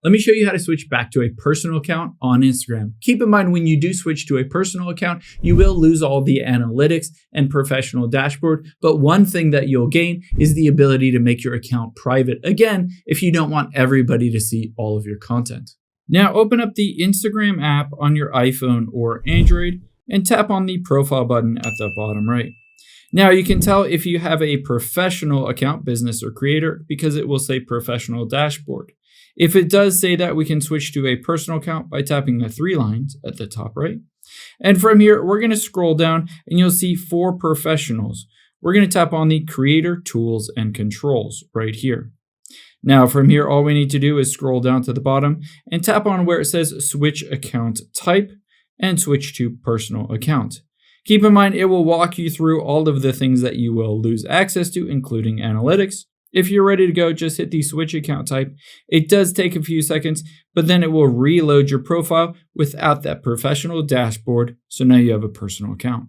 Let me show you how to switch back to a personal account on Instagram. Keep in mind, when you do switch to a personal account, you will lose all the analytics and professional dashboard, but one thing that you'll gain is the ability to make your account private, again, if you don't want everybody to see all of your content. Now open up the Instagram app on your iPhone or Android and tap on the profile button at the bottom right. Now you can tell if you have a professional account, business or creator, because it will say professional dashboard. If it does say that, we can switch to a personal account by tapping the 3 lines at the top right. And from here, we're going to scroll down and you'll see for professionals. We're going to tap on the creator tools and controls right here. Now from here, all we need to do is scroll down to the bottom and tap on where it says switch account type and switch to personal account. Keep in mind, it will walk you through all of the things that you will lose access to, including analytics. If you're ready to go, just hit the switch account type. It does take a few seconds, but then it will reload your profile without that professional dashboard. So now you have a personal account.